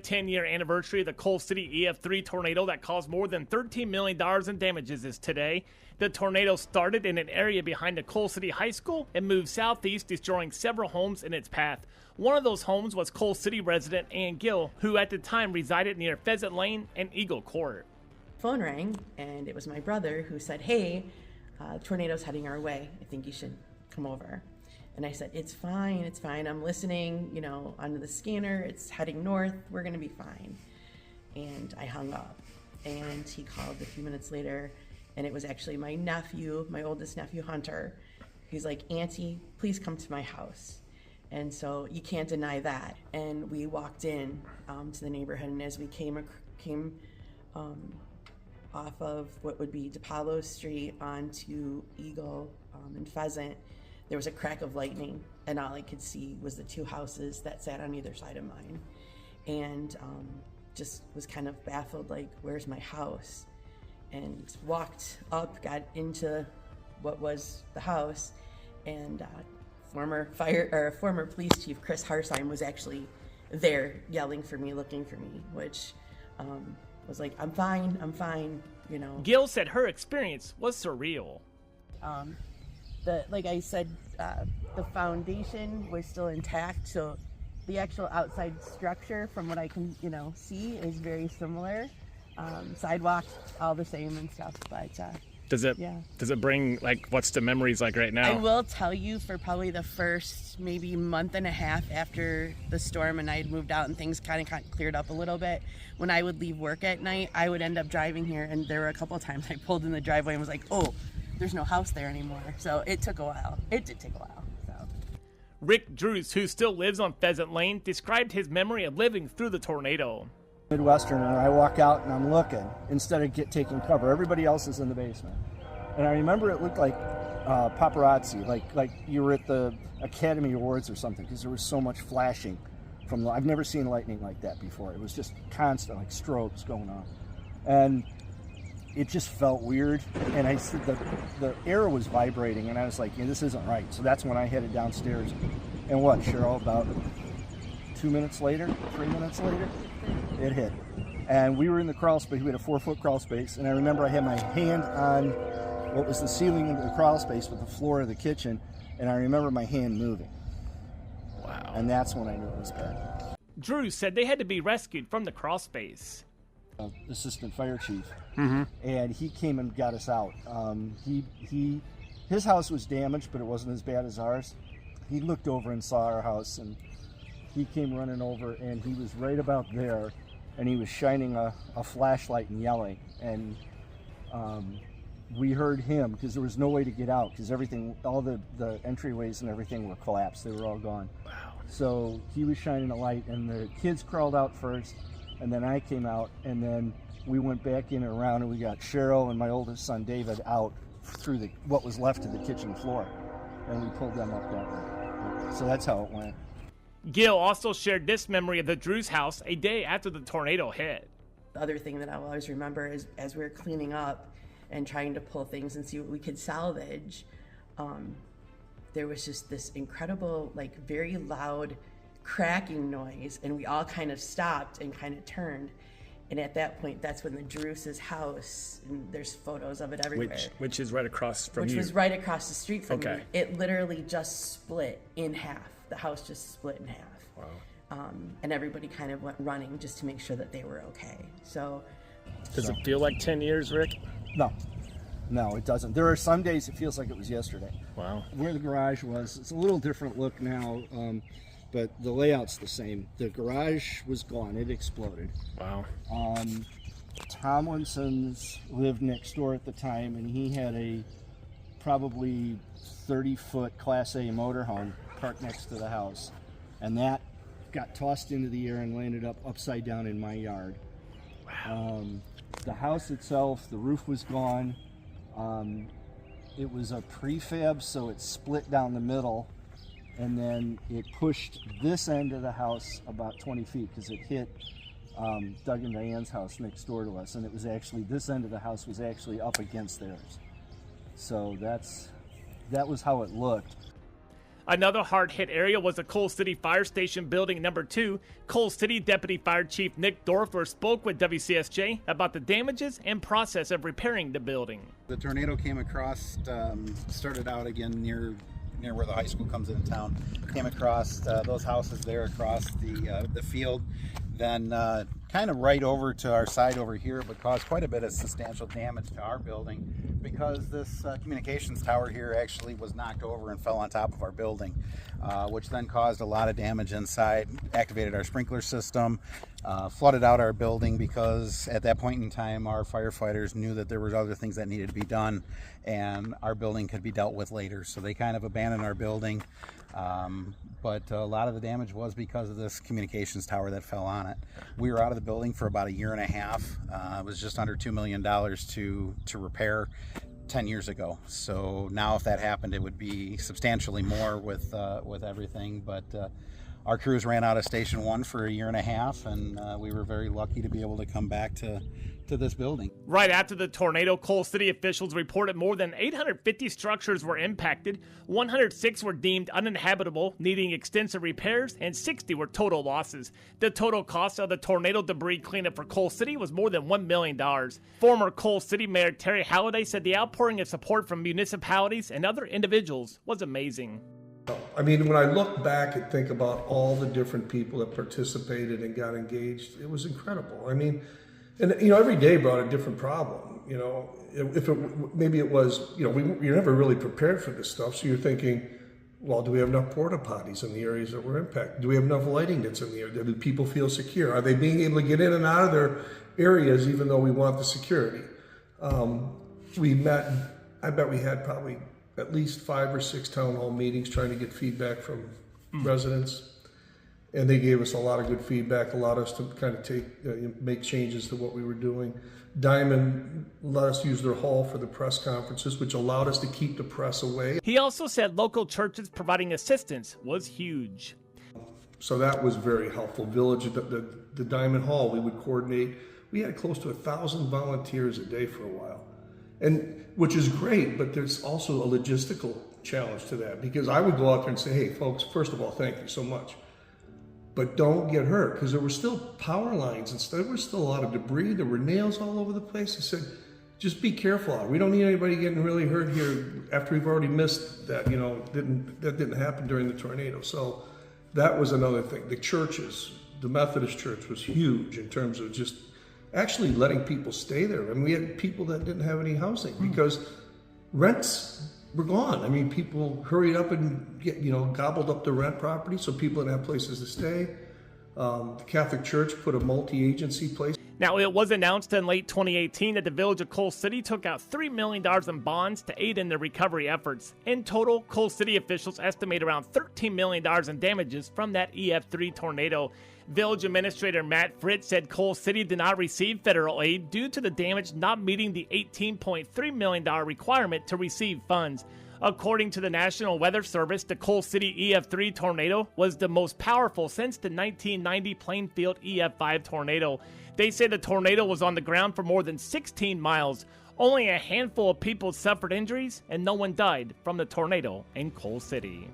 10-year anniversary of the Coal City EF3 tornado that caused more than $13 million in damages is today. The tornado started in an area behind the Coal City High School and moved southeast, destroying several homes in its path. One of those homes was Coal City resident Ann Gill, who at the time resided near Pheasant Lane and Eagle Court. Phone rang, and it was my brother who said, "Hey, tornado's heading our way. I think you should come over." And I said, it's fine, I'm listening, onto the scanner, it's heading north, we're gonna be fine. And I hung up, and he called a few minutes later, and it was actually my nephew, my oldest nephew, Hunter. He's like, "Auntie, please come to my house." And so you can't deny that. And we walked in to the neighborhood, and as we came off of what would be DePaulo Street onto Eagle and Pheasant, there was a crack of lightning, and all I could see was the two houses that sat on either side of mine. And just was kind of baffled, like, where's my house? And walked up, got into what was the house, and former police chief Chris Harsheim was actually there yelling for me, looking for me, which was like, I'm fine, Gill said her experience was surreal. Like I said, the foundation was still intact, so the actual outside structure, from what I can, see, is very similar. Sidewalk, all the same and stuff, but does it bring, like, what's the memories like right now? I will tell you, for probably the first maybe month and a half after the storm and I had moved out and things kind of cleared up a little bit, when I would leave work at night, I would end up driving here, and there were a couple of times I pulled in the driveway and was like, oh, there's no house there anymore. So it took a while. It did take a while. So. Rick Drews, who still lives on Pheasant Lane, described his memory of living through the tornado. Midwestern, and I walk out and I'm looking instead of taking cover. Everybody else is in the basement. And I remember it looked like paparazzi, like you were at the Academy Awards or something, because there was so much flashing from I've never seen lightning like that before. It was just constant, like strobes going on. And it just felt weird, and I said the air was vibrating, and I was like, this isn't right. So that's when I headed downstairs. And what, Cheryl, about 3 minutes later, it hit. And we were in the crawl space. We had a 4-foot crawl space, and I remember I had my hand on what was the ceiling of the crawl space with the floor of the kitchen, and I remember my hand moving. Wow. And that's when I knew it was bad. Drew said they had to be rescued from the crawl space. Assistant fire chief, and he came and got us out. His house was damaged, but it wasn't as bad as ours. He looked over and saw our house, and he came running over, and he was right about there, and he was shining a flashlight and yelling, and we heard him, because there was no way to get out, because all the entryways and everything were collapsed. They were all gone. Wow. So he was shining a light, and the kids crawled out first, and then I came out, and then we went back in and around, and we got Cheryl and my oldest son David out through what was left of the kitchen floor, and we pulled them up that way. So that's how it went. Gill also shared this memory of the Drews house a day after the tornado hit. The other thing that I will always remember is, as we were cleaning up and trying to pull things and see what we could salvage, there was just this incredible, like, very loud cracking noise, and we all kind of stopped and kind of turned. And at that point, that's when the Drews' house, and there's photos of it everywhere. Which is right across from you. Which was right across the street from Okay. me. It literally just split in half. The house just split in half. Wow. And everybody kind of went running just to make sure that they were okay. So. Does it feel like 10 years, Rick? No, it doesn't. There are some days it feels like it was yesterday. Wow. Where the garage was, it's a little different look now, but the layout's the same. The garage was gone. It exploded. Wow. Tomlinson's lived next door at the time, and he had a probably 30-foot Class A motorhome parked next to the house, and that got tossed into the air and landed upside down in my yard. Wow. The house itself, the roof was gone. It was a prefab, so it split down the middle, and then it pushed this end of the house about 20 feet because it hit Doug and Diane's house next door to us, and it was actually, this end of the house was actually up against theirs. So that was how it looked. Another hard-hit area was the Coal City Fire Station Building Number 2. Coal City Deputy Fire Chief Nick Dorfler spoke with WCSJ about the damages and process of repairing the building. The tornado came across, started out again near where the high school comes into town, came across those houses there across the field, then kind of right over to our side over here, but caused quite a bit of substantial damage to our building because this communications tower here actually was knocked over and fell on top of our building, which then caused a lot of damage inside, activated our sprinkler system, flooded out our building because at that point in time our firefighters knew that there was other things that needed to be done and our building could be dealt with later, so they kind of abandoned our building. But a lot of the damage was because of this communications tower that fell on it. We were out of the building for about a year and a half. It was just under $2 million to repair 10 years ago. So now if that happened, it would be substantially more with everything. But our crews ran out of Station 1 for a year and a half, and we were very lucky to be able to come back to this building. Right after the tornado, Coal City officials reported more than 850 structures were impacted, 106 were deemed uninhabitable, needing extensive repairs, and 60 were total losses. The total cost of the tornado debris cleanup for Coal City was more than $1 million. Former Coal City Mayor Terry Halliday said the outpouring of support from municipalities and other individuals was amazing. I mean, when I look back and think about all the different people that participated and got engaged, it was incredible. I mean, and you know, every day brought a different problem. You know, if it maybe it was, you know, you're never really prepared for this stuff, so you're thinking, well, do we have enough porta potties in the areas that were impacted? Do we have enough lighting that's in the area? Do people feel secure? Are they being able to get in and out of their areas even though we want the security? We met. I bet we had probably at least 5 or 6 town hall meetings trying to get feedback from residents. And they gave us a lot of good feedback, allowed us to kind of make changes to what we were doing. Diamond let us use their hall for the press conferences, which allowed us to keep the press away. He also said local churches providing assistance was huge. So that was very helpful. Village, the Diamond Hall, we would coordinate. We had close to 1,000 volunteers a day for a while, and which is great, but there's also a logistical challenge to that, because I would go out there and say, hey folks, first of all, thank you so much, but don't get hurt, because there were still power lines and stuff. There was still a lot of debris. There were nails all over the place. I said, just be careful. We don't need anybody getting really hurt here after we've already missed that. You know, that didn't happen during the tornado. So that was another thing. The churches, the Methodist Church was huge in terms of just actually letting people stay there. I mean, we had people that didn't have any housing because rents were gone. I mean, people hurried up and gobbled up the rent property, so people didn't have places to stay. The Catholic Church put a multi-agency place. Now, it was announced in late 2018 that the Village of Coal City took out $3 million in bonds to aid in the recovery efforts. In total, Coal City officials estimate around $13 million in damages from that EF3 tornado. Village Administrator Matt Fritz said Coal City did not receive federal aid due to the damage not meeting the $18.3 million requirement to receive funds. According to the National Weather Service, the Coal City EF3 tornado was the most powerful since the 1990 Plainfield EF5 tornado. They say the tornado was on the ground for more than 16 miles. Only a handful of people suffered injuries, and no one died from the tornado in Coal City.